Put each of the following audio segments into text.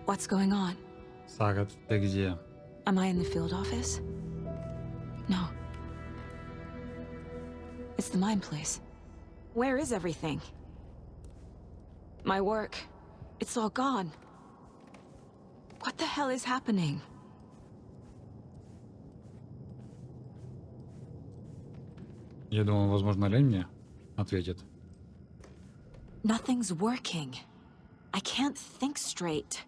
What's going on? Сага, ты где? Am I in the field office? No. It's the mine place. Where is everything? My work. It's all gone. What the hell is happening? Я думал, возможно, Лень мне ответит. Nothing's working. I can't think straight.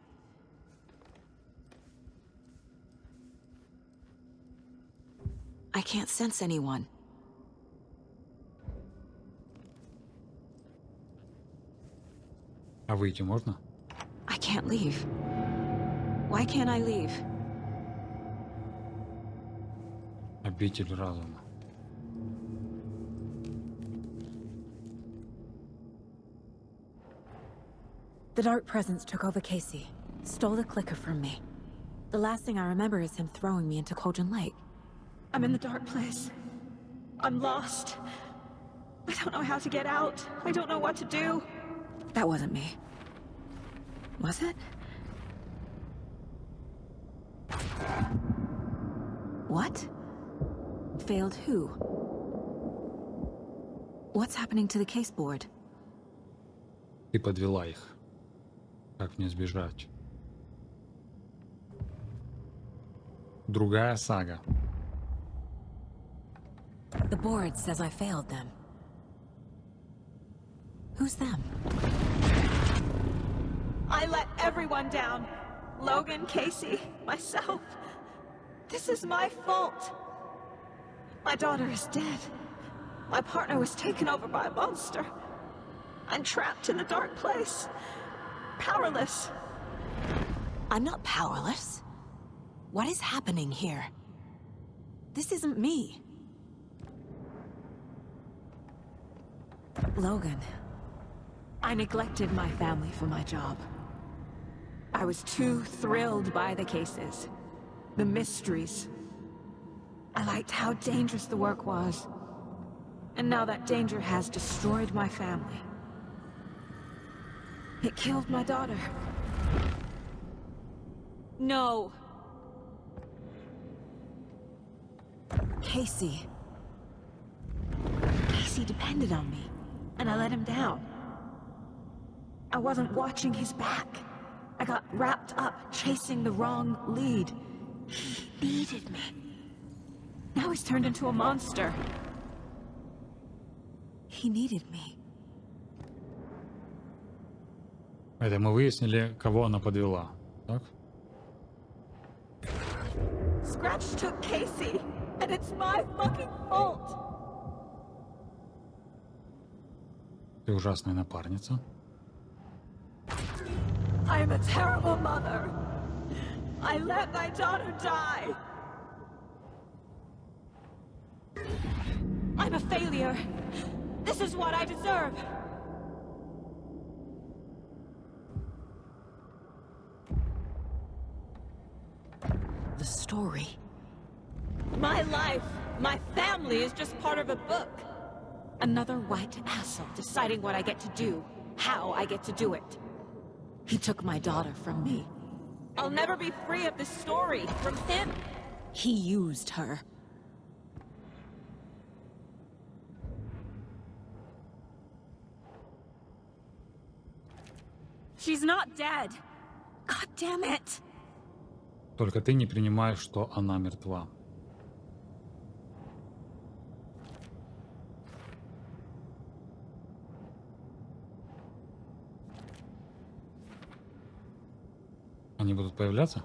I can't sense anyone. А выйти можно? I can't leave. Why can't I leave? Обитель разума. The dark presence took over Casey, stole the clicker from me. The last thing I remember is him throwing me into Cauldron Lake. I'm in the dark place. I'm lost. I don't know how to get out. I don't know what to do. That wasn't me. Was it? What? Failed who? What's happening to the case board? Ты подвела их. Как мне сбежать? Другая сага. The board says I failed them. Who's them? I let everyone down. Logan, Casey, myself. This is my fault. My daughter is dead. My partner was taken over by a monster. I'm trapped in the dark place. Powerless. I'm not powerless. What is happening here? This isn't me. Logan. I neglected my family for my job. I was too thrilled by the cases, the mysteries. I liked how dangerous the work was. And now that danger has destroyed my family. It killed my daughter. No. Casey. Casey depended on me, and I let him down. I wasn't watching his back. I got wrapped up chasing the wrong lead. He needed me. Now he's turned into a monster. He needed me. Это мы выяснили, кого она подвела, так? Scratch took Casey, and it's my fucking fault. Ты ужасная напарница. I'm a terrible mother. I let my daughter die. I'm a failure. This is what I deserve. The story. My life, my family is just part of a book. Another white asshole deciding what I get to do, how I get to do it. He took my daughter from me. I'll never be free of this story from him. He used her. She's not dead. God damn it. Только ты не принимаешь, что она мертва. Они будут появляться?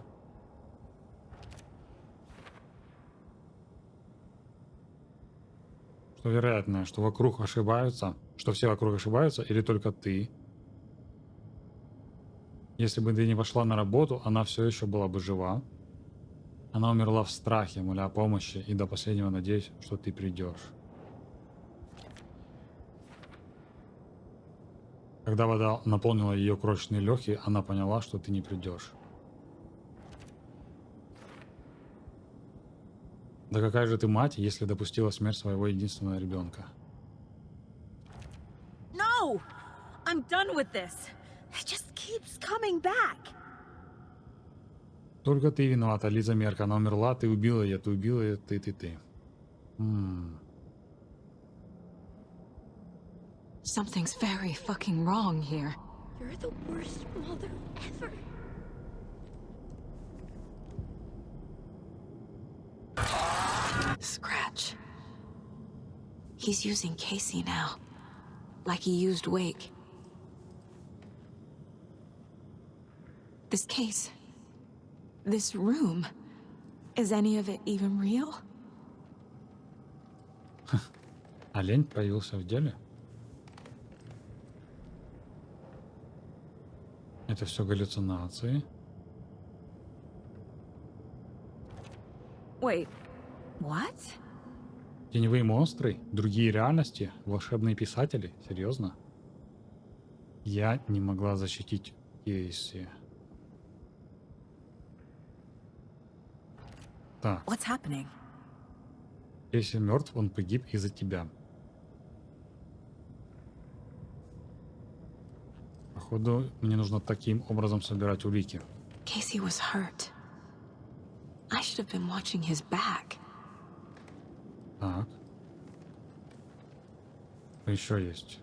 Что вероятно, что вокруг ошибаются, что все вокруг ошибаются, или только ты? Если бы ты не пошла на работу, она все еще была бы жива. Она умерла в страхе, моля о помощи, и до последнего надеюсь, что ты придешь. Когда вода наполнила ее крошечные легкие, она поняла, что ты не придешь. Да какая же ты мать, если допустила смерть своего единственного ребенка? No! I'm done with this. It just keeps coming back. Только ты виновата, Лиза Мерка. Она умерла, ты убила ее, ты. Something's very fucking wrong here. You're the worst mother ever. Scratch. He's using Casey now. Like he used Wake. This case. This room. Is any of it even real? Олень появился в деле? Это все галлюцинации. Wait, what? Теневые монстры, другие реальности, волшебные писатели? Серьезно? Я не могла защитить Кейси. Так, What's happening? Кейси мертв, он погиб из-за тебя. Походу, мне нужно таким образом собирать улики. Casey was hurt. I should have been watching his back. Так. Что еще есть?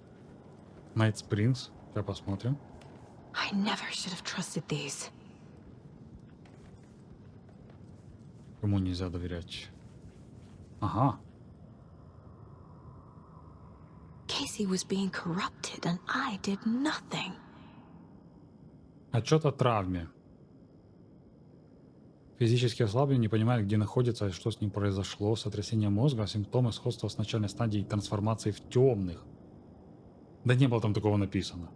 Найт Спрингс. Сейчас посмотрим. I never should have trusted these. Кому нельзя доверять? Ага. Casey was being corrupted and I did nothing. Отчет о травме. Физически ослабленный, не понимает, где находится и что с ним произошло. Сотрясение мозга, симптомы сходства с начальной стадией трансформации в темных. Да не было там такого написано.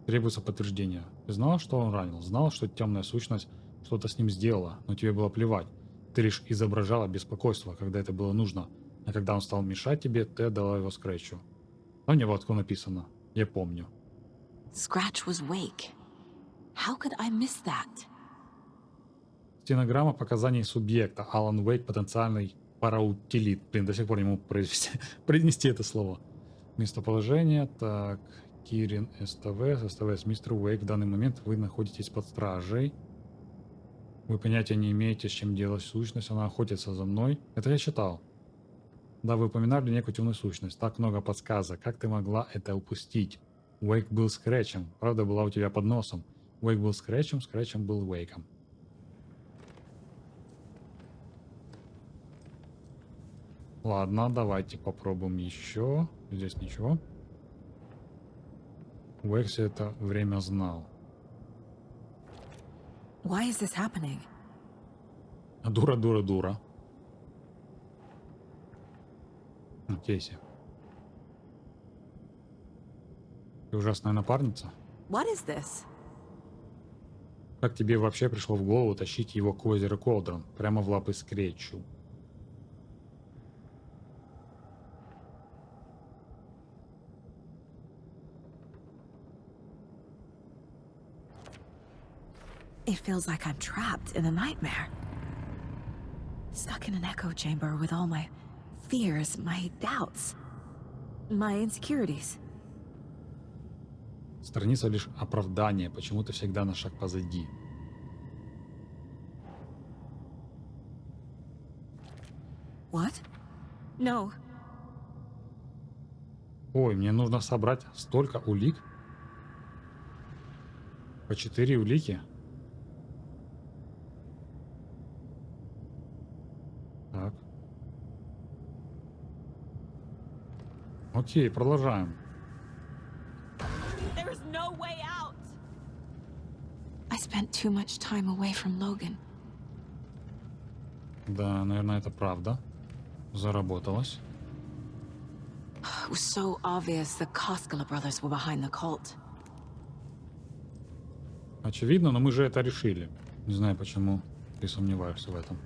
Требуется подтверждение. Ты знала, что он ранил? Знала, что темная сущность что-то с ним сделала, но тебе было плевать. Ты лишь изображала беспокойство, когда это было нужно. А когда он стал мешать тебе, ты отдала его Скретчу. Там не было такого написано. Я помню. Scratch was Wake. How could I miss that? Стенограмма показаний субъекта. Alan Wake потенциальный параутилит. Блин, до сих пор не могу произнести это слово. Местоположение. Так. Кирин СТВ. СТВ мистер Уэйк. В данный момент вы находитесь под стражей. Вы понятия не имеете, с чем делать сущность. Она охотится за мной. Это я читал. Да, вы упоминали некую темную сущность. Так много подсказок. Как ты могла это упустить? Уэйк был Скретчем. Правда была у тебя под носом. Уэйк был Скретчем, Скретчем был Уэйком. Ладно, давайте попробуем еще. Здесь ничего. Уэйк все это время знал. Why is this happening? Дура. Кейси. Ты ужасная напарница? What is this? Как тебе вообще пришло в голову тащить его к озеру Колдрон? Прямо в лапы Скретчу? It feels like I'm trapped in a nightmare. Stuck in an echo chamber with all my fears, my doubts, my insecurities. Страница лишь оправдание, почему ты всегда на шаг позади. What? No. Ой, мне нужно собрать столько улик. По 4 улики. Так. Окей, продолжаем. There is no way out. I spent too much time away from Logan. Да, наверное, это правда. Заработалось. It was so obvious the Koskela brothers were behind the cult. Очевидно, но мы же это решили. Не знаю, почему ты сомневаешься в этом.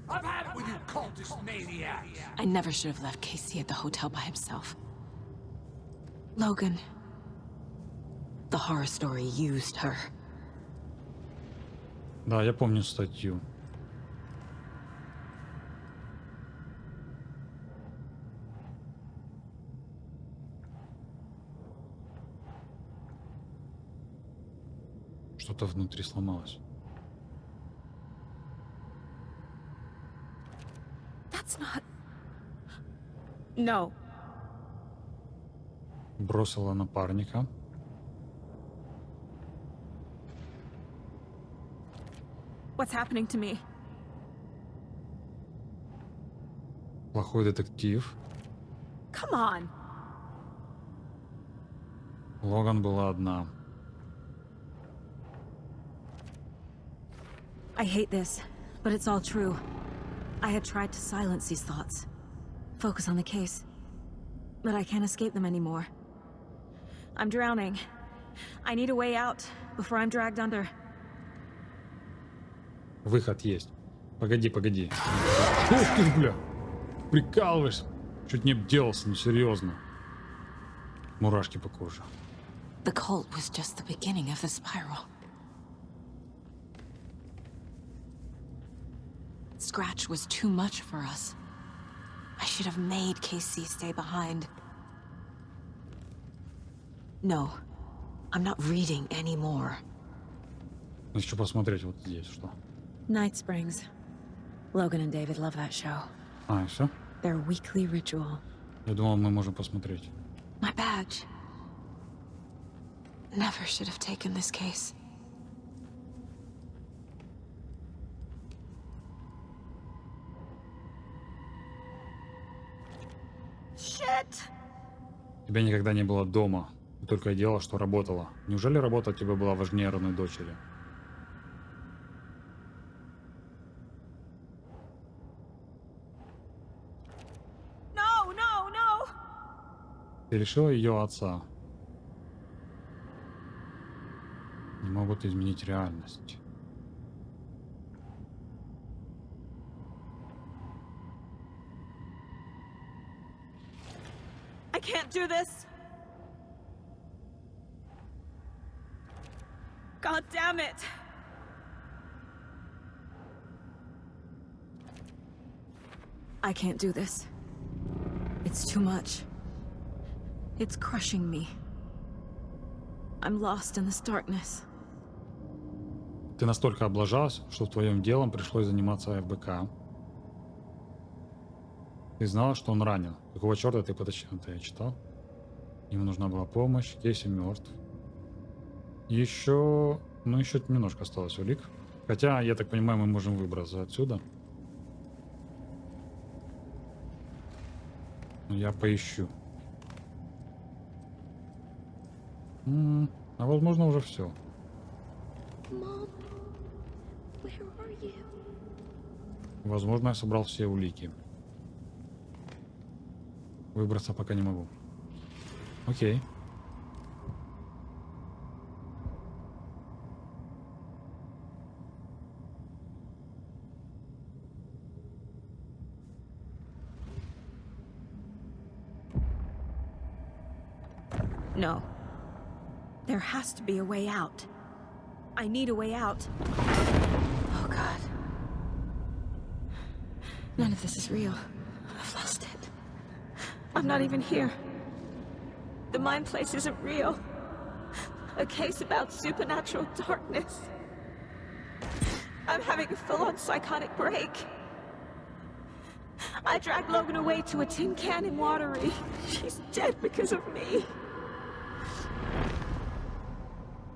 I've had it with you cultist maniacs! I never should have left Casey at the hotel by himself. Logan. The horror story used her. Да, я помню статью. Что-то внутри сломалось. No. Бросила напарника. What's happening to me? Плохой детектив. Come on. Логан была одна. I hate this, but it's all true. I had tried to silence these thoughts. Focus on the case. But I can't escape them anymore. I'm drowning. I need a way out before I'm dragged under. Выход есть. Погоди, погоди. Ух ты, бля! Прикалываешься. Чуть не обделался, ну серьезно. Мурашки по коже. The cult was just the beginning of the spiral. Scratch was too much for us. I should have made Casey stay behind. No, I'm not reading anymore. Еще посмотреть вот здесь что. Night Springs. Logan and David love that show. А, и все? Their weekly ritual. Я думал, мы можем посмотреть. My badge. Never should have taken this case. Shit! Тебя никогда не было дома. Ты только и делала, что работала. Неужели работа тебе была важнее родной дочери? No, no, no! Ты лишила ее отца. Не могут изменить реальность. I can't do this! God damn it! I can't do this. It's too much. It's crushing me. I'm lost in this darkness. Ты настолько облажалась, что твоим делом пришлось заниматься ФБК. Ты знала, что он ранен. Какого черта ты потащил? Это я читал. Ему нужна была помощь. Кейси мертв. Еще... Ну, еще немножко осталось улик. Хотя, я так понимаю, мы можем выбраться отсюда. Но я поищу. А возможно уже все. Mom, where are you? Возможно, я собрал все улики. Выбраться пока не могу. Окей. No. There has to be a way out. I need a way out. Oh, God. None of this is real. I've lost it. I'm not even here. The mind place isn't real. A case about supernatural darkness. I'm having a full-on psychotic break. I dragged Logan away to a tin can in Watery. She's dead because of me.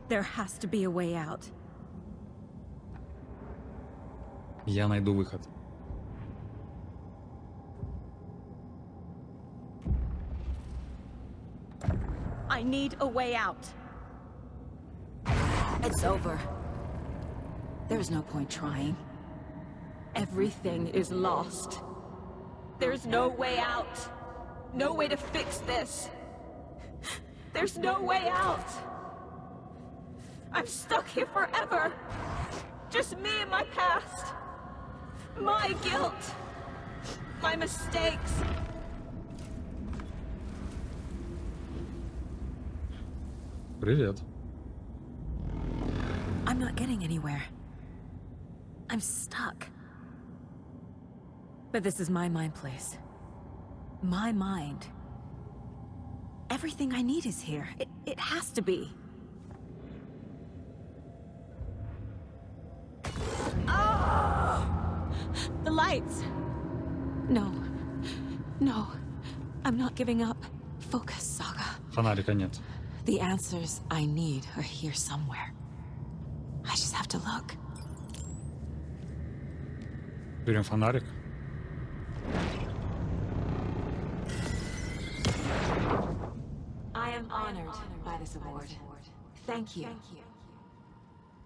There has to be a way out. Я найду выход. I need a way out. It's over. There's no point trying. Everything is lost. There's no way out. No way to fix this. There's no way out. I'm stuck here forever. Just me and my past. My guilt. My mistakes. Привет. I'm not getting anywhere. I'm stuck. But this is my mind place. My mind. Everything I need is here. It has to be. Oh! The lights. No. No. I'm not giving up. Focus, Saga. Фонарика нет. The answers I need are here somewhere. I just have to look. Берем фонарик. I am honored by this award. Thank you.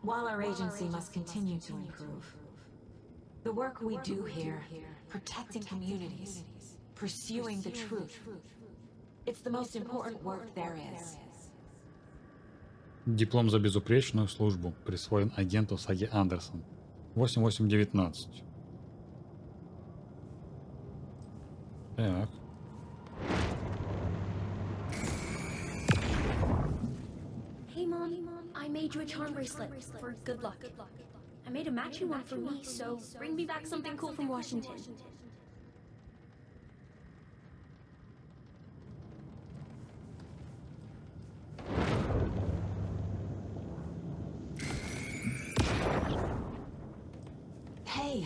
While our agency must continue to improve, the work we do here, protecting communities, pursuing the truth, it's the most important work there is. Диплом за безупречную службу присвоен агенту Саги Андерсон. 8819. Так. Hey, Mom. I made you a charm bracelet for good luck. I made a matching one for me, so bring me back something cool from Washington. Hey.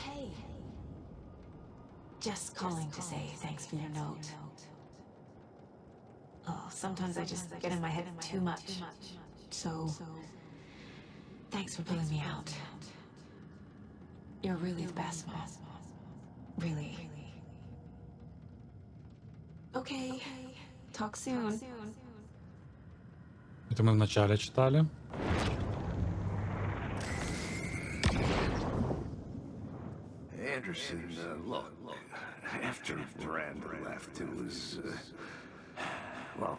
Just calling to say thanks for your note. Oh, sometimes I just get in my head too much. So, thanks for pulling me out. You're really the best, Mom. Really. Okay. Talk soon. Это мы вначале читали. Anderson, look, after Miranda left, it was, well,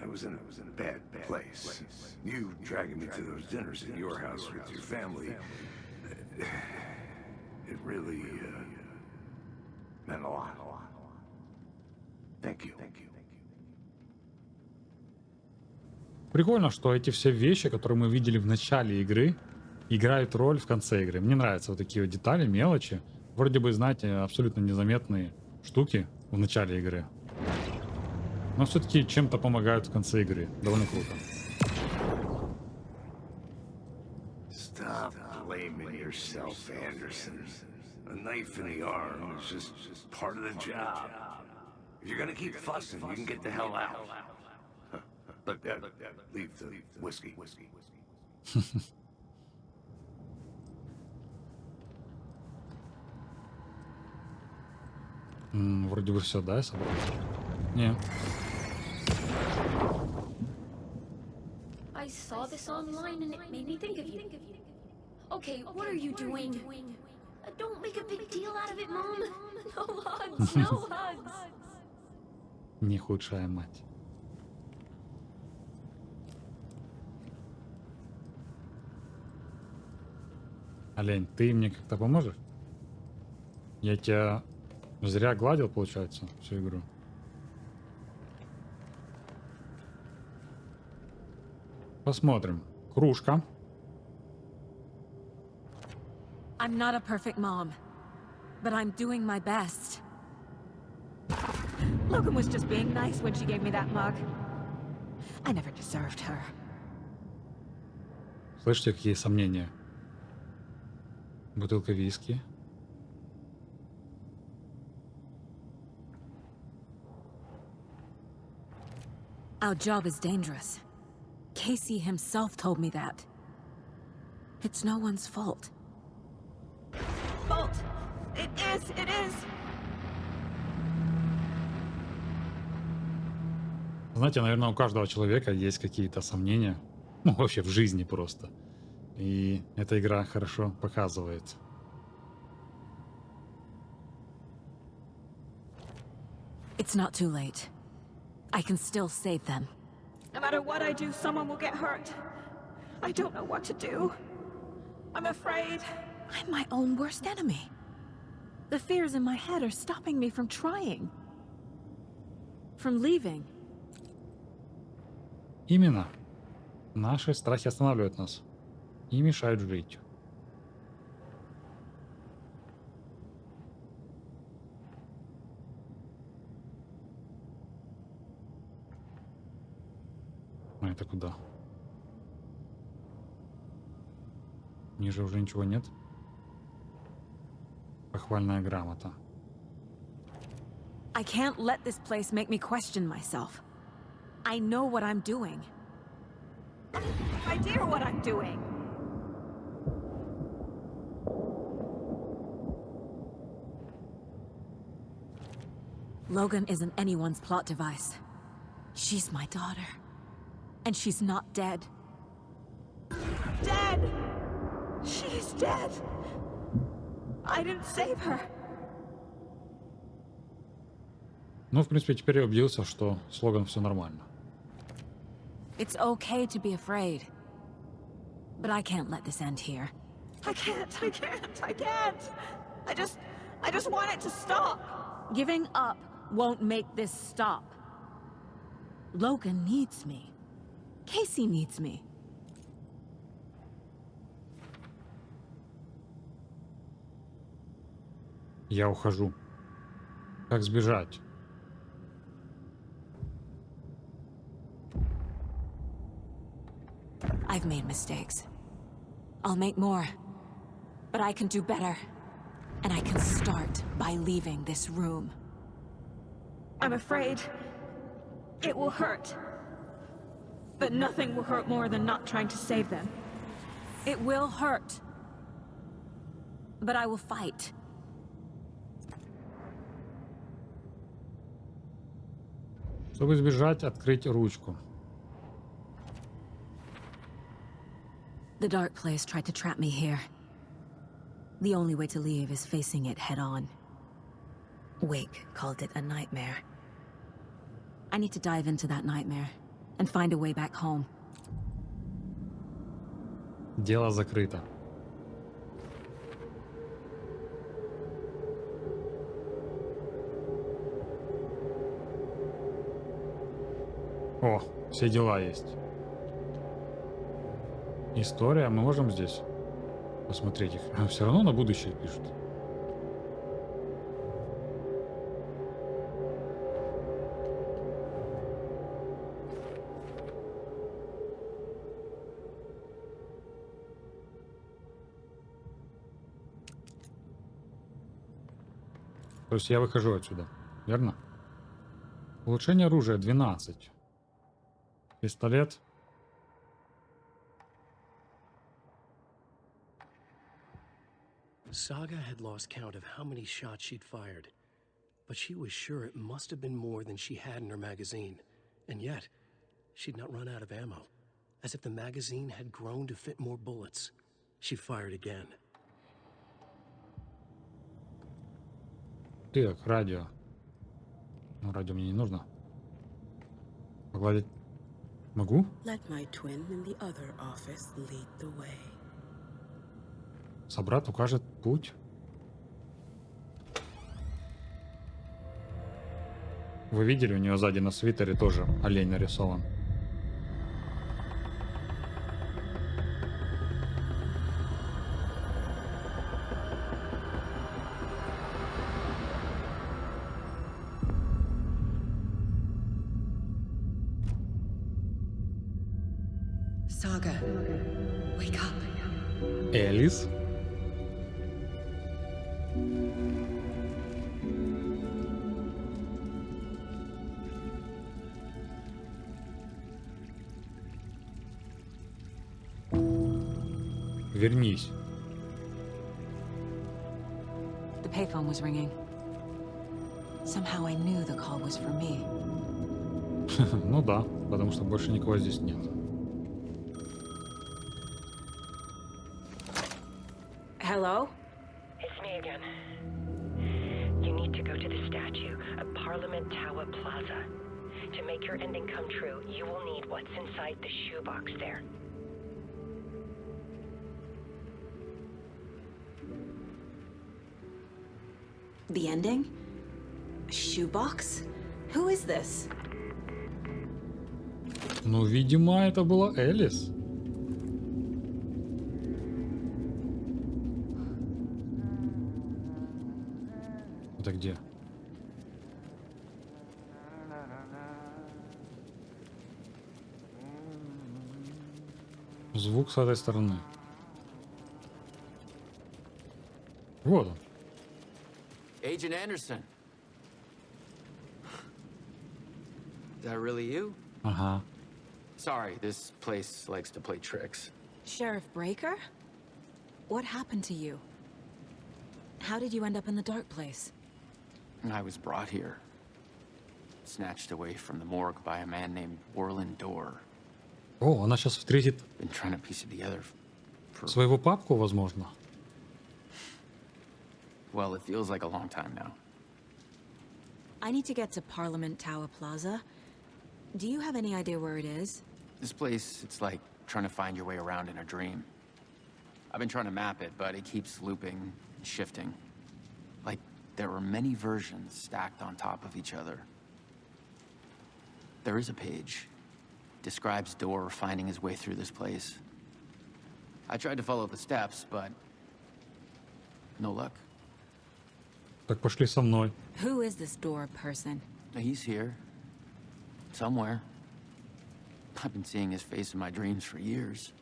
I was in a bad place. You dragging me to those dinners at your house with your family, it really, meant a lot. Thank you. Прикольно, что эти все вещи, которые мы видели в начале игры, играют роль в конце игры. Мне нравятся вот такие вот детали, мелочи. Вроде бы, знаете, абсолютно незаметные штуки в начале игры. Но все-таки чем-то помогают в конце игры. Довольно круто. Stop blaming yourself, Anderson. A knife in the arm is just part of the job. If you're gonna keep fussing, you can get the hell out. But leave the whiskey. Вроде бы все, да, я собрал? Не. I saw this online and it made me think of you. Okay, what are you doing? Don't make a big deal out of it, Mom. No hugs, no hugs. Не худшая мать. Олень, ты мне как-то поможешь? Я тебя зря гладил, получается, всю игру. Посмотрим. Кружка. I'm not a perfect mom, but I'm doing my best. Logan was just being nice when she gave me that mug. I never deserved her. Слышите, какие сомнения? Бутылка виски. Our job is dangerous. Casey himself told me that. It's no one's fault. Fault! It is! Знаете, наверное, у каждого человека есть какие-то сомнения. Ну, вообще в жизни просто. И эта игра хорошо показывает. It's not too late. I can still save them. No matter what I do, someone will get hurt. I don't know what to do. I'm afraid. I'm my own worst enemy. The fears in my head are stopping me from trying. From leaving. Именно. Наши страхи останавливают нас. И мешают жить. А это куда? Ниже уже ничего нет. Похвальная грамота. I can't let this place make me question myself. I know what I'm doing. I have no idea what I'm doing. Logan isn't anyone's plot device. She's my daughter. And she's not dead. Dead! She's dead. I didn't save her. Ну, в принципе, теперь я убедился, что с Логан все нормально. It's okay to be afraid. But I can't let this end here. I can't. I just want it to stop. Giving up won't make this stop. Logan needs me. Casey needs me. Я ухожу. Как сбежать? I've made mistakes. I'll make more. But I can do better. And I can start by leaving this room. I'm afraid it will hurt. But nothing will hurt more than not trying to save them. It will hurt. But I will fight. Чтобы сбежать, открыть ручку. The dark place tried to trap me here. The only way to leave is facing it head on. Wake called it a nightmare. I need to dive into that nightmare and find a way back home. Дело закрыто. О, все дела есть. История, мы можем здесь посмотреть их. Все равно на будущее пишут. То есть я выхожу отсюда, верно? Улучшение оружия 12. Пистолет. Saga had lost count of how many shots she'd fired, but she was sure it must have been more than she had in her magazine. And yet, she'd not run out of ammo. As if the magazine had grown to fit more bullets. She fired again. Так, радио. Ну, радио мне не нужно. Погладить могу? Let my twin in the other office lead the way. Собрат укажет путь. Вы видели, у нее сзади на свитере тоже олень нарисован. Saga, wake up. Элис? Вернись. The payphone was ringing. Somehow I knew the call was for me. Ну да, потому что больше никого здесь нет. Hello? It's me again. You need to go to the statue at Parliament Tower Plaza. To make your ending come true, you will need what's inside the shoebox there. The ending? A shoebox? Who is this? Ну, видимо, это была Элис. Это где? Звук с этой стороны. Вот он. Agent Anderson. That really you? Ага. Sorry, this place likes to play tricks. Sheriff Breaker? What happened to you? How did you end up in the dark place? I was brought here. Snatched away from the morgue by a man named Warland Dorr. О, она сейчас встретит Been trying to piece it together for... своего папку, возможно. Well, it feels like a long time now. I need to get to Parliament Tower Plaza. Do you have any idea where it is? This place, it's like trying to find your way around in a dream. I've been trying to map it, but it keeps looping and shifting. Like there are many versions stacked on top of each other. There is a page. Describes Dorr finding his way through this place. I tried to follow the steps, but no luck. Так пошли со мной. Who is this Dorr person? He's here. Somewhere. I've been seeing his face in my dreams for years.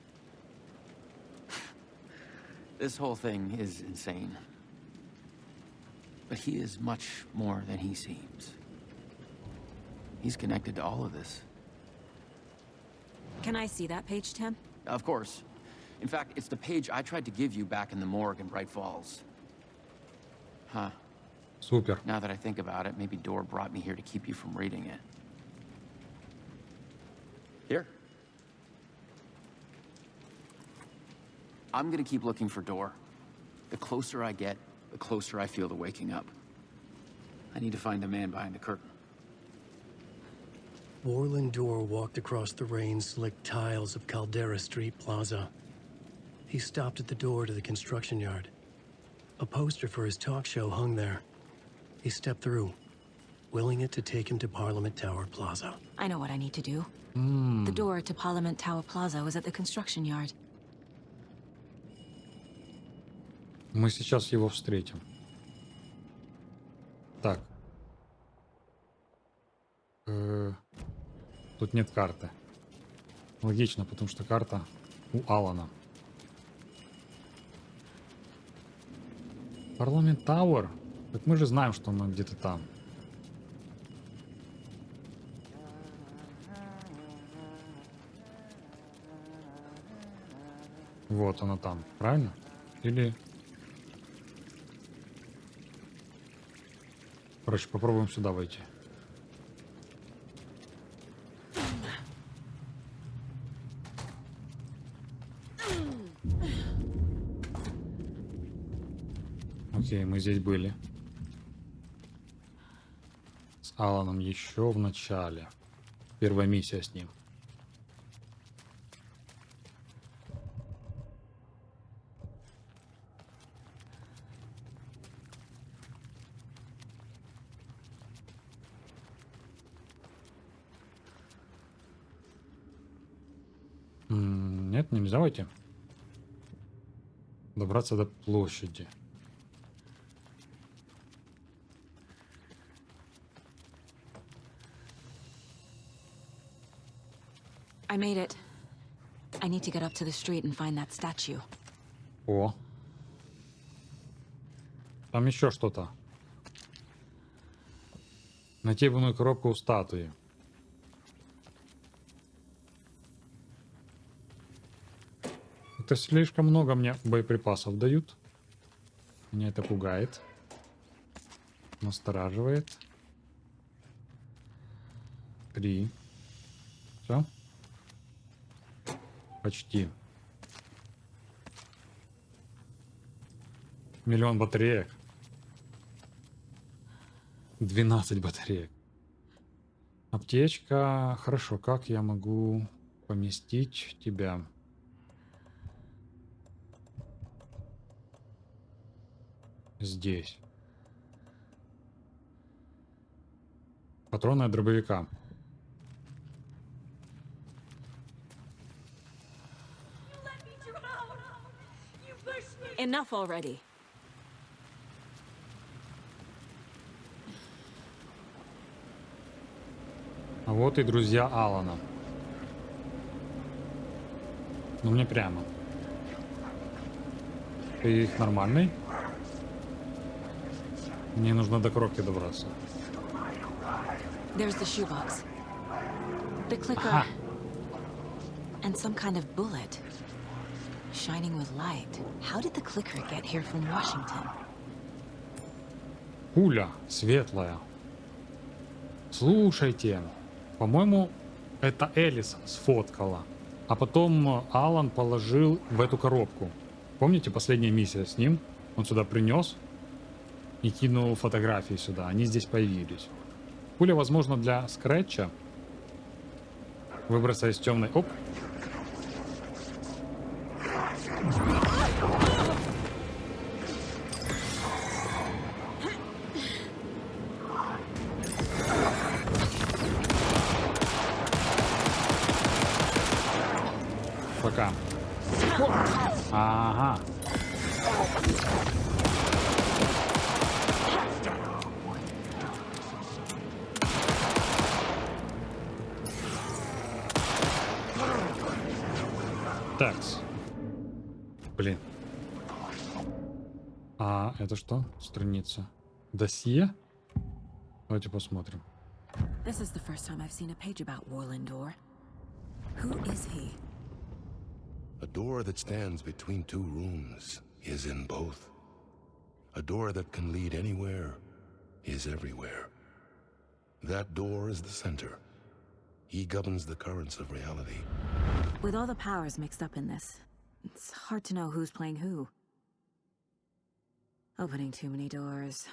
This whole thing is insane. But he is much more than he seems. He's connected to all of this. Can I see that page, Tim? Of course. In fact, it's the page I tried to give you back in the morgue in Braight-Fålls. Huh. Супер. Now that I think about it, maybe Dorr brought me here to keep you from reading it. Here. I'm gonna keep looking for Dorr. The closer I get, the closer I feel to waking up. I need to find the man behind the curtain. Warland Dorr walked across the rain-slicked tiles of Caldera Street Plaza. He stopped at the door to the construction yard. A poster for his talk show hung there. He stepped through, willing it to take him to Parliament Tower Plaza. I know what I need to do. The door to Parliament Tower Plaza was at the construction yard. Мы сейчас его встретим. Так. Тут нет карты. Логично, потому что карта у Алана. Парламент Тауэр. Так мы же знаем, что он где-то там. Вот она там, правильно? Или... Короче, попробуем сюда войти. Окей, мы здесь были. С Аланом еще в начале. Первая миссия с ним. Нет, нельзя войти. Добраться до площади. I made it. I need to get up to the street and find that statue. О. Там еще что-то. Найти винную коробку у статуи. Это слишком много мне боеприпасов дают. Меня это пугает. Настораживает. 3. Все. Почти. 1 000 000 батареек. 12 батареек. Аптечка. Хорошо, как я могу поместить тебя? Здесь. Патроны от дробовика. Enough already. А вот и друзья Алана. Ну мне прямо. Ты их нормальный? Мне нужно до коробки добраться. There's the shoebox. The clicker. And some kind of bullet. Shining with light. How did the clicker get here from Washington? Пуля светлая. Слушайте, по-моему, это Элис сфоткала, а потом Алан положил в эту коробку. Помните, последняя миссия с ним? Он сюда принес и кинул фотографии сюда. Они здесь появились. Пуля, возможно, для скретча. Выброса из темной... Оп! Пока. Ага. Такс. Блин. А это что? Страница. Досье? Давайте посмотрим. This is the first time I've seen a page about Warland Door. Who is he? A door that stands between two rooms is in both. A door that can lead anywhere is everywhere. That door is the center. He governs the currents of reality. With all the powers mixed up in this, it's hard to know who's playing who. Opening too many doors.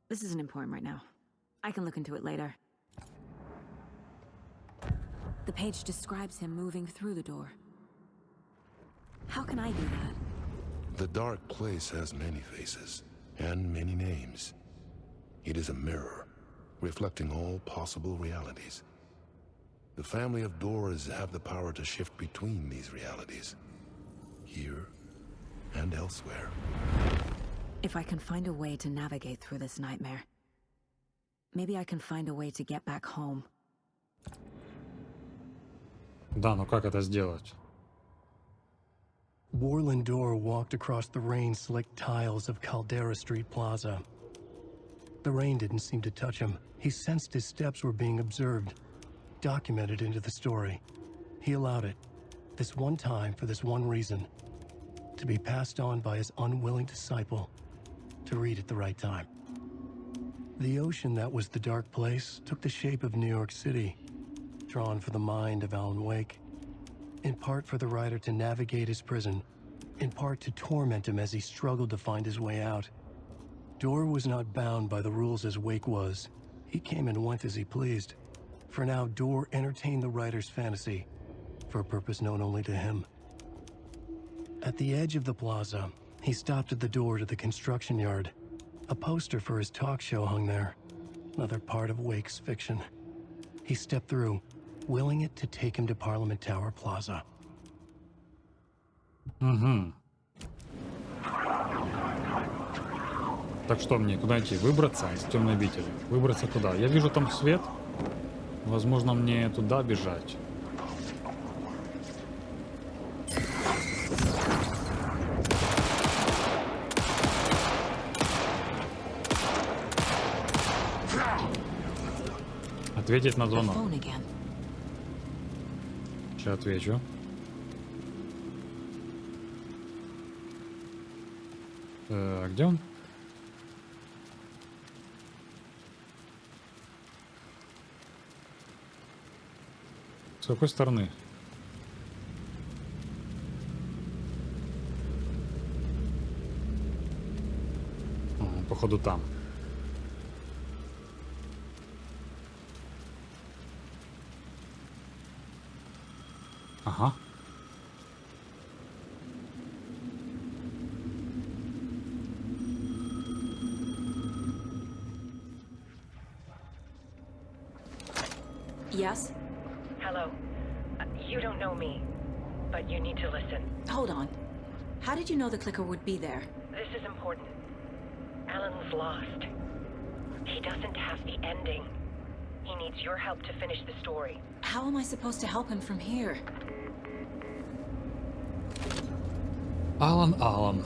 This isn't important right now. I can look into it later. The page describes him moving through the door. How can I do that? The dark place has many faces and many names. It is a mirror, reflecting all possible realities. The family of doors have the power to shift between these realities, here and elsewhere. If I can find a way to navigate through this nightmare, maybe I can find a way to get back home. Да, но как это сделать? Warland Door walked across the rain-slicked tiles of Caldera Street Plaza. The rain didn't seem to touch him. He sensed his steps were being observed, documented into the story. He allowed it, this one time for this one reason, to be passed on by his unwilling disciple, to read at the right time. The ocean that was the dark place took the shape of New York City, drawn for the mind of Alan Wake, in part for the writer to navigate his prison, in part to torment him as he struggled to find his way out. Door was not bound by the rules as Wake was. He came and went as he pleased. For now, Door entertained the writer's fantasy, for a purpose known only to him. At the edge of the plaza, he stopped at the door to the construction yard. A poster for his talk show hung there, another part of Wake's fiction. He stepped through, willing it to take him to Parliament Tower Plaza. Угу. Так что мне куда идти? Выбраться из темной обители? Выбраться куда? Я вижу там свет. Возможно, мне туда бежать. Ответить на звонок. Сейчас отвечу. А где он? С какой стороны? Походу там. Ага. Yes? Hello. You don't know me, but you need to listen. Hold on. How did you know the clicker would be there? This is important. Alan's lost. He doesn't have the ending. He needs your help to finish the story. How am I supposed to help him from here? Алан.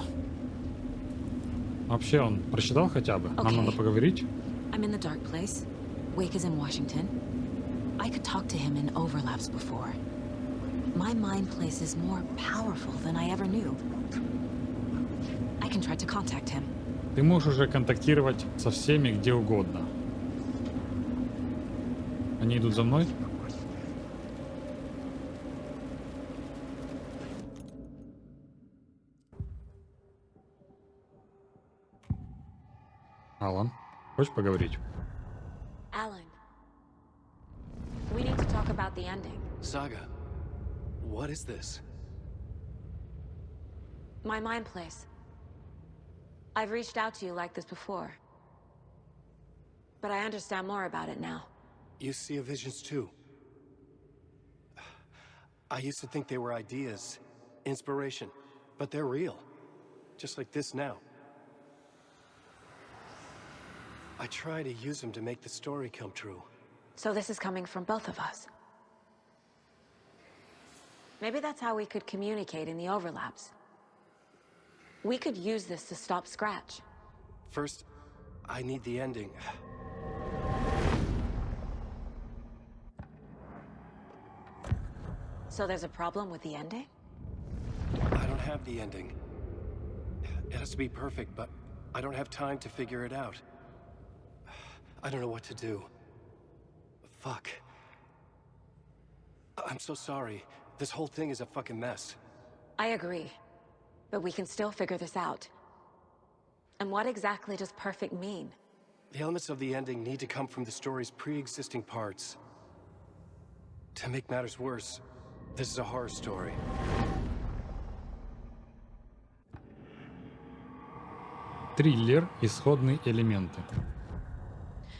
Вообще он прочитал хотя бы? Нам надо поговорить. I'm in the dark place. Wake is in Washington. I could talk to him in overlaps before. My mind place is more powerful than I ever knew. I can try to contact him. Ты можешь уже контактировать со всеми где угодно. Они идут за мной? Алан, хочешь поговорить? Alan, we need to talk about the ending. Saga, what is this? My mind place. I've reached out to you like this before. But I understand more about it now. You see visions too. I used to think they were ideas, inspiration, but they're real. Just like this now. I try to use them to make the story come true. So this is coming from both of us. Maybe that's how we could communicate in the overlaps. We could use this to stop Scratch. First, I need the ending. So there's a problem with the ending? I don't have the ending. It has to be perfect, but I don't have time to figure it out. I don't know what to do. Fuck. I'm so sorry. This whole thing is a fucking mess. I agree. But we can still figure this out. And what exactly does perfect mean? The elements of the ending need to come from the story's pre-existing parts. To make matters worse, this is a horror story. Триллер. Исходные элементы.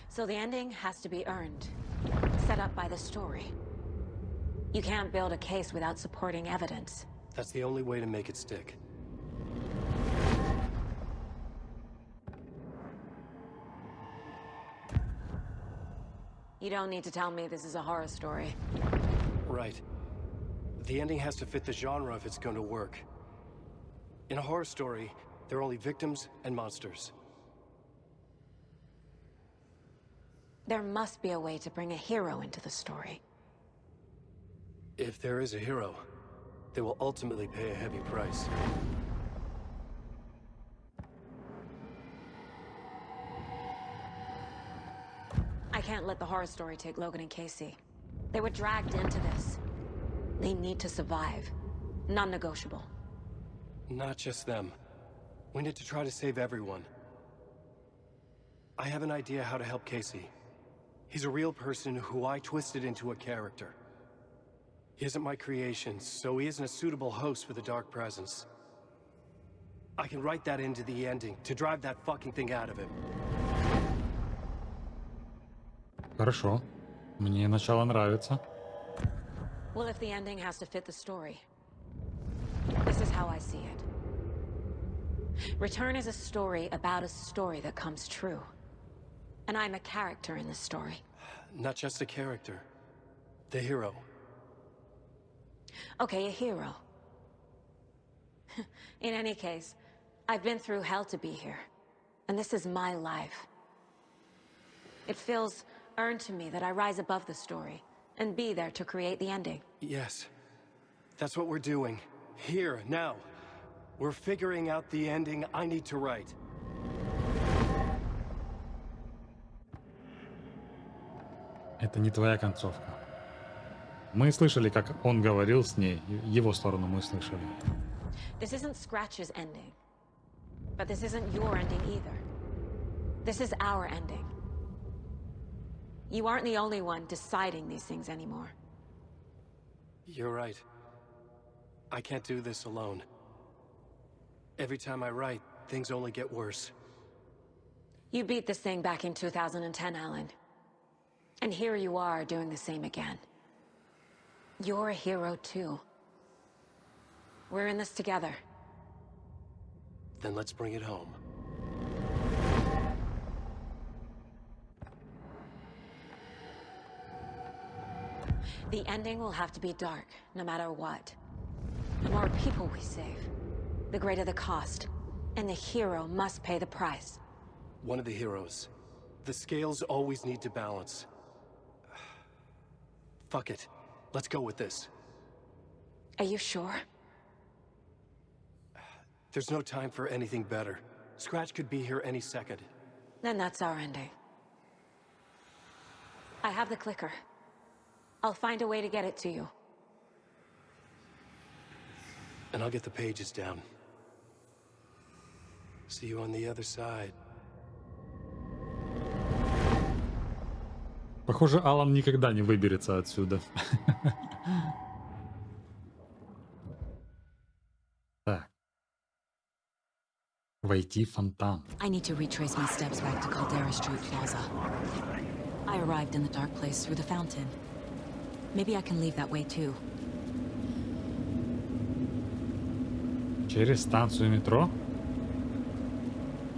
So the ending has to be earned, set up by the story. You can't build a case without supporting evidence. That's the only way to make it stick. You don't need to tell me this is a horror story. Right. The ending has to fit the genre if it's going to work. In a horror story, there are only victims and monsters. There must be a way to bring a hero into the story. If there is a hero, they will ultimately pay a heavy price. I can't let the horror story take Logan and Casey. They were dragged into this. They need to survive. Non-negotiable. Not just them. We need to try to save everyone. I have an idea how to help Casey. He's a real person who I twisted into a character. He isn't my creation, so he isn't a suitable host for the Dark Presence. I can write that into the ending to drive that fucking thing out of him. Хорошо. Мне начало нравится. Well, if the ending has to fit the story, this is how I see it. Return is a story about a story that comes true. And I'm a character in this story. Not just a character. The hero. Okay, a hero. In any case, I've been through hell to be here. And this is my life. It feels earned to me that I rise above the story and be there to create the ending. Yes. That's what we're doing. Here, now. We're figuring out the ending I need to write. Это не твоя концовка. Мы слышали, как он говорил с ней. Его сторону мы слышали. This isn't Scratch's ending. But this isn't your ending either. This is our ending. You aren't the only one deciding these things anymore. You're right. I can't do this alone. Every time I write, things only get worse. You beat this thing back in 2010, Alan. And here you are doing the same again. You're a hero too. We're in this together. Then let's bring it home. The ending will have to be dark, no matter what. The more people we save, the greater the cost. And the hero must pay the price. One of the heroes. The scales always need to balance. Fuck it. Let's go with this. Are you sure? There's no time for anything better. Scratch could be here any second. Then that's our ending. I have the clicker. I'll find a way to get it to you. And I'll get the pages down. See you on the other side. Похоже, Алан никогда не выберется отсюда. Так. Войти в фонтан. I need to retrace my steps back to Caldera Street Plaza. I arrived in the dark place through the fountain. Maybe I can leave that way too. Через станцию метро?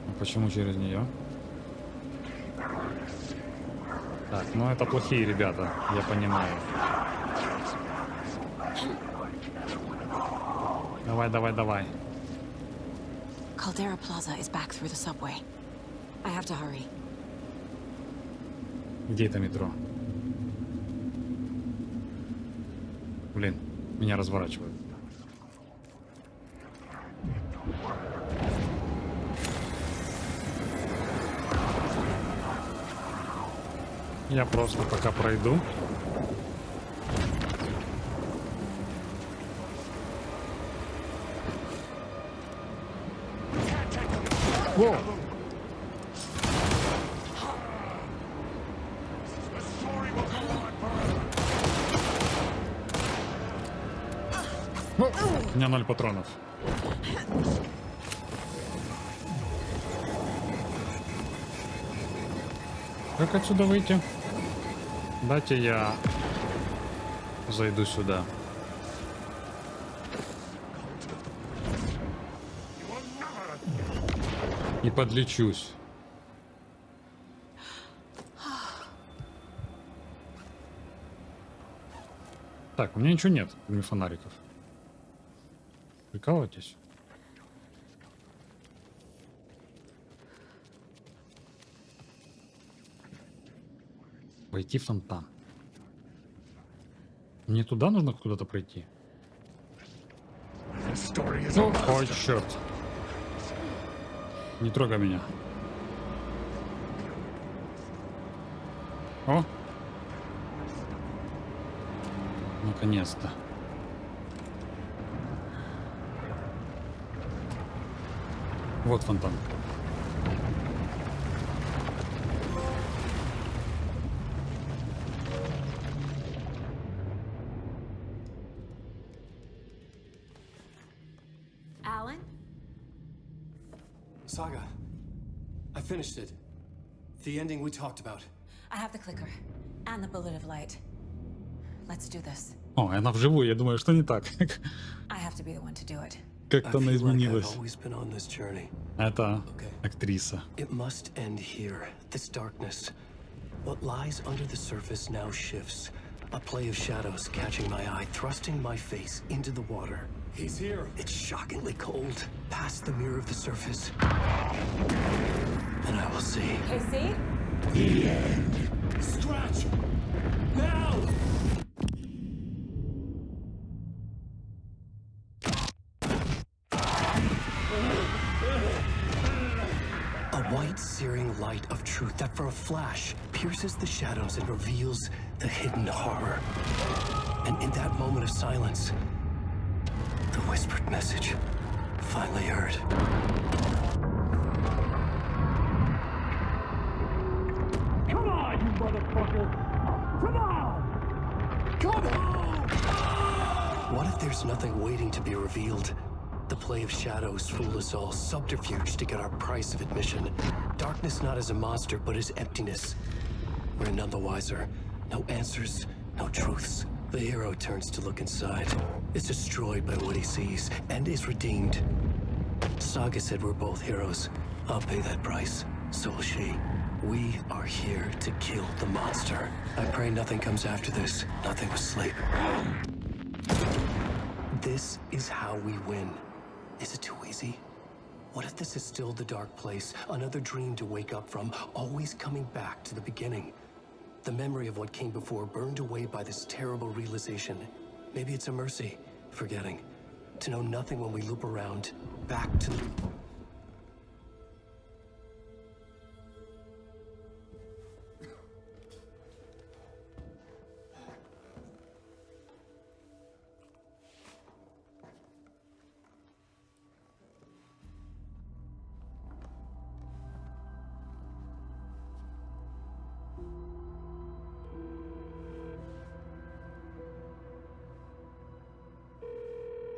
А почему через нее? Так, ну это плохие ребята, я понимаю. Давай, давай, давай. Caldera Plaza is back through the subway. I have to hurry. Где это метро? Блин, меня разворачивают. Я просто пока пройду. Воу! У меня 0 патронов. Как отсюда выйти? Дайте я зайду сюда. И подлечусь. Так, у меня ничего нет, кроме фонариков. Прикалывайтесь. Войти в фонтан. Мне туда нужно куда-то пройти? Ну, ой, черт. Не трогай меня. О! Наконец-то. Вот фонтан. Alan? Saga, I finished it. The ending we talked about. I have the clicker. And the bullet of light. Let's do this. О, она вживую, я думаю, что не так. I have to be the one to do it. Как-то она изменилась. Это актриса. It must end here. This darkness. What lies under the surface now shifts. A play of shadows catching my eye, thrusting my face into the water. He's here. It's shockingly cold. Past the mirror of the surface. And I will see. Casey? The end. Scratch! Now! A white, searing light of truth that for a flash pierces the shadows and reveals the hidden horror. And in that moment of silence, the whispered message finally heard. Come on, you motherfucker! Come on! Come on! What if there's nothing waiting to be revealed? The play of shadows fool us all, subterfuge to get our price of admission. Darkness not as a monster, but as emptiness. We're none the wiser. No answers, no truths. The hero turns to look inside, is destroyed by what he sees, and is redeemed. Saga said we're both heroes. I'll pay that price. So will she. We are here to kill the monster. I pray nothing comes after this. Nothing but sleep. This is how we win. Is it too easy? What if this is still the dark place, another dream to wake up from, always coming back to the beginning? The memory of what came before burned away by this terrible realization. Maybe it's a mercy, forgetting. To know nothing when we loop around, back to the...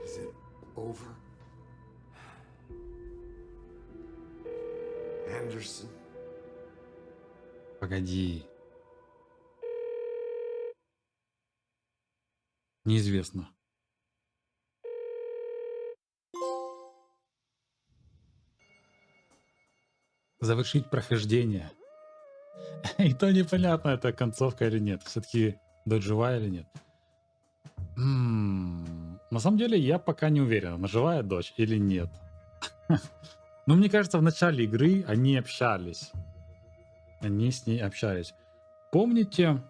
Is it over? Anderson? Погоди. Неизвестно. Завершить прохождение. И то непонятно, это концовка или нет. Все-таки дочь жива или нет. На самом деле я пока не уверен, она живая дочь или нет. Но мне кажется, в начале игры они общались. Они с ней общались. Помните,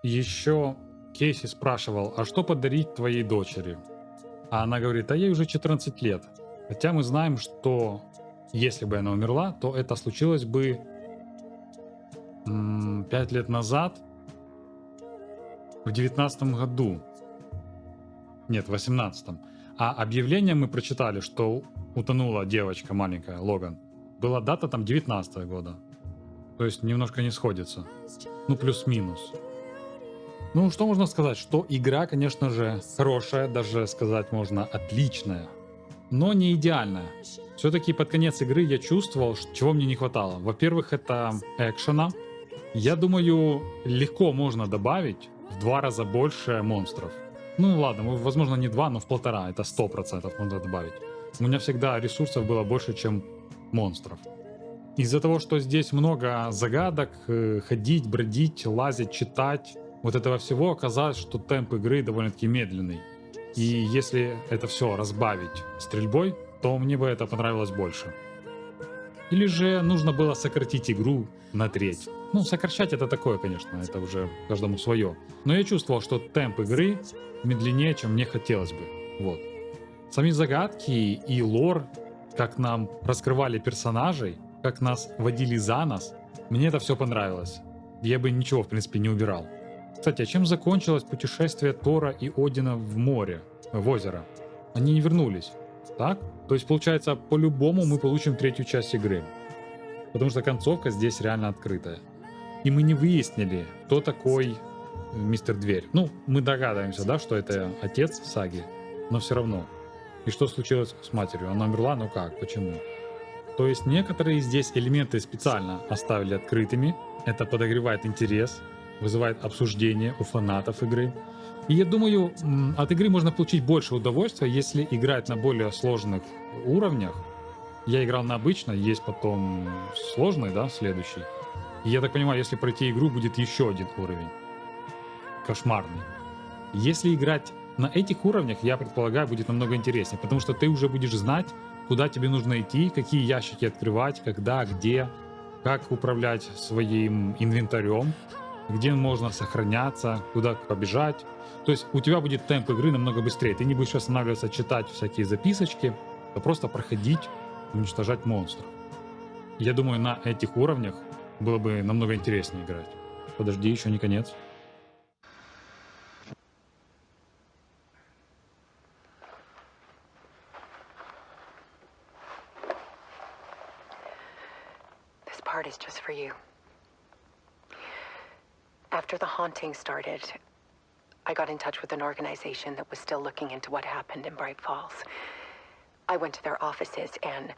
еще Кейси спрашивал, а что подарить твоей дочери? А она говорит, а ей уже 14 лет. Хотя мы знаем, что если бы она умерла, то это случилось бы 5 лет назад, в 19 году. Нет, в 18-м. А объявление мы прочитали, что утонула девочка маленькая, Логан. Была дата там 19 года. То есть немножко не сходится. Ну, плюс-минус. Ну, что можно сказать? Что игра, конечно же, хорошая, даже сказать можно отличная. Но не идеальная. Все-таки под конец игры я чувствовал, чего мне не хватало. Во-первых, это экшена. Я думаю, легко можно добавить в 2 раза больше монстров. Ну ладно, возможно не 2, но в 1,5. Это 100% можно добавить. У меня всегда ресурсов было больше, чем монстров. Из-за того, что здесь много загадок, ходить, бродить, лазить, читать, вот этого всего, оказалось, что темп игры довольно-таки медленный. И если это все разбавить стрельбой, то мне бы это понравилось больше. Или же нужно было сократить игру на треть. Ну, сокращать это такое, конечно, это уже каждому свое. Но я чувствовал, что темп игры медленнее, чем мне хотелось бы. Вот. Сами загадки и лор, как нам раскрывали персонажей, как нас водили за нос, мне это все понравилось. Я бы ничего, в принципе, не убирал. Кстати, а чем закончилось путешествие Тора и Одина в море, в озеро? Они не вернулись, так? То есть, получается, по-любому мы получим 3-ю часть игры. Потому что концовка здесь реально открытая. И мы не выяснили, кто такой мистер Дверь. Ну, мы догадываемся, да, что это отец Саги, но все равно. И что случилось с матерью? Она умерла? Ну как? Почему? То есть некоторые здесь элементы специально оставили открытыми. Это подогревает интерес, вызывает обсуждение у фанатов игры. И я думаю, от игры можно получить больше удовольствия, если играть на более сложных уровнях. Я играл на обычной, есть потом сложный, да, следующий. И я так понимаю, если пройти игру, будет еще один уровень. Кошмарный. Если играть на этих уровнях, я предполагаю, будет намного интереснее, потому что ты уже будешь знать, куда тебе нужно идти, какие ящики открывать, когда, где, как управлять своим инвентарем, где можно сохраняться, куда побежать. То есть у тебя будет темп игры намного быстрее. Ты не будешь останавливаться, читать всякие записочки, а просто проходить, уничтожать монстров. Я думаю, на этих уровнях было бы намного интереснее играть. Подожди, еще не конец. This part is just for you. After the haunting started, I got in touch with an organization that was still looking into what happened in Braight-Fålls. I went to their offices and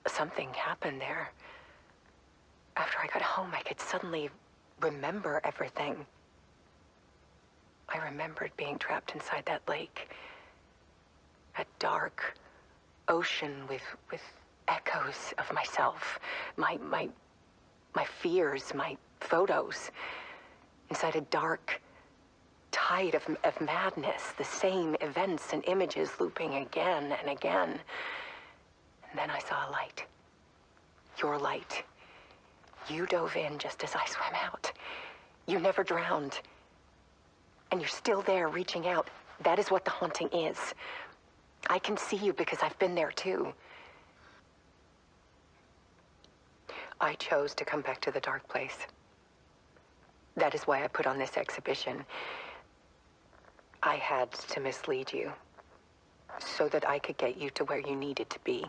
something happened there. After I got home, I could suddenly remember everything. I remembered being trapped inside that lake. A dark ocean with echoes of myself. My fears, my photos. Inside a dark tide of madness. The same events and images looping again and again. And then I saw a light. Your light. You dove in just as I swam out. You never drowned. And you're still there, reaching out. That is what the haunting is. I can see you because I've been there too. I chose to come back to the dark place. That is why I put on this exhibition. I had to mislead you, so that I could get you to where you needed to be.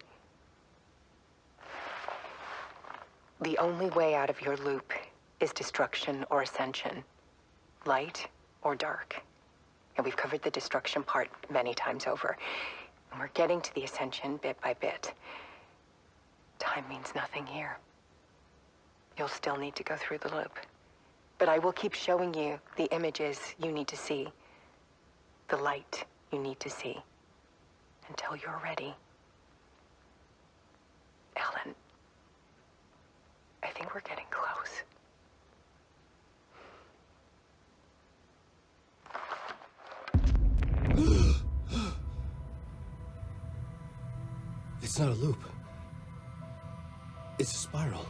The only way out of your loop is destruction or ascension, light or dark. And we've covered the destruction part many times over. And we're getting to the ascension bit by bit. Time means nothing here. You'll still need to go through the loop. But I will keep showing you the images you need to see, the light you need to see, until you're ready. Alan, I think we're getting close. It's not a loop. It's a spiral.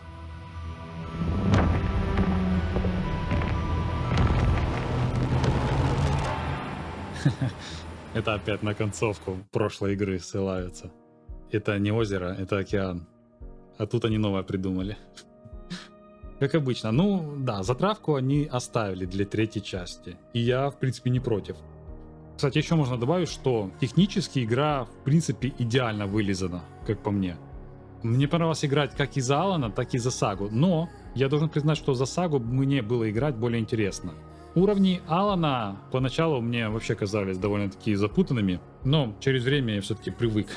Это опять на концовку прошлой игры ссылаются. Это не озеро, это океан. А тут они новое придумали. Как обычно. Ну, да, затравку они оставили для третьей части. И я, в принципе, не против. Кстати, еще можно добавить, что технически игра, в принципе, идеально вылизана, как по мне. Мне понравилось играть как и за Алана, так и за Сагу. Но я должен признать, что за Сагу мне было играть более интересно. Уровни Алана поначалу мне вообще казались довольно-таки запутанными, но через время я все-таки привык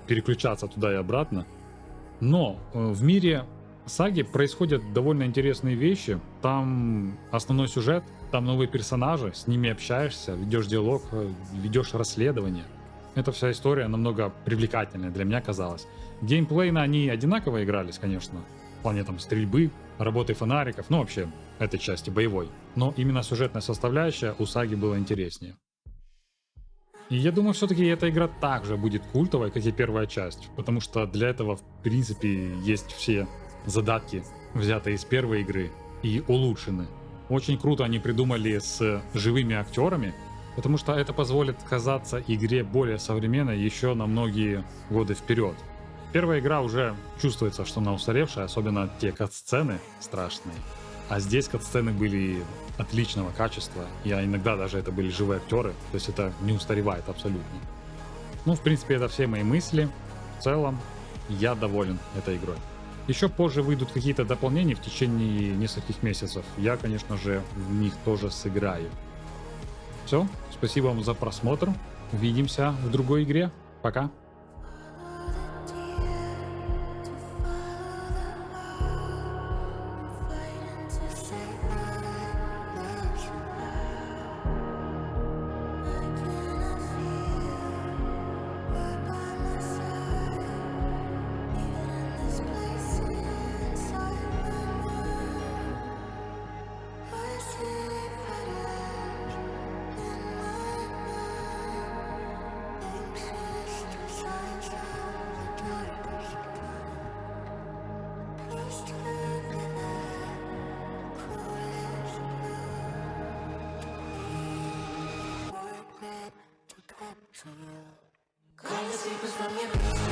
переключаться туда и обратно. Но в мире Саги происходят довольно интересные вещи. Там основной сюжет, там новые персонажи, с ними общаешься, ведешь диалог, ведешь расследование. Эта вся история намного привлекательнее для меня казалась. Геймплейно они одинаково игрались, конечно, в плане там стрельбы, работы фонариков, ну вообще этой части боевой. Но именно сюжетная составляющая у Саги была интереснее. И я думаю, все-таки эта игра также будет культовой, как и первая часть, потому что для этого, в принципе, есть все задатки, взятые из первой игры, и улучшены. Очень круто они придумали с живыми актерами, потому что это позволит казаться игре более современной еще на многие годы вперед. Первая игра уже чувствуется, что она устаревшая, особенно те кат-сцены страшные. А здесь кат-сцены были отличного качества, и иногда даже это были живые актеры, то есть это не устаревает абсолютно. Ну, в принципе, это все мои мысли. В целом, я доволен этой игрой. Еще позже выйдут какие-то дополнения в течение нескольких месяцев. Я, конечно же, в них тоже сыграю. Все, спасибо вам за просмотр. Увидимся в другой игре. Пока. Come and sleep from your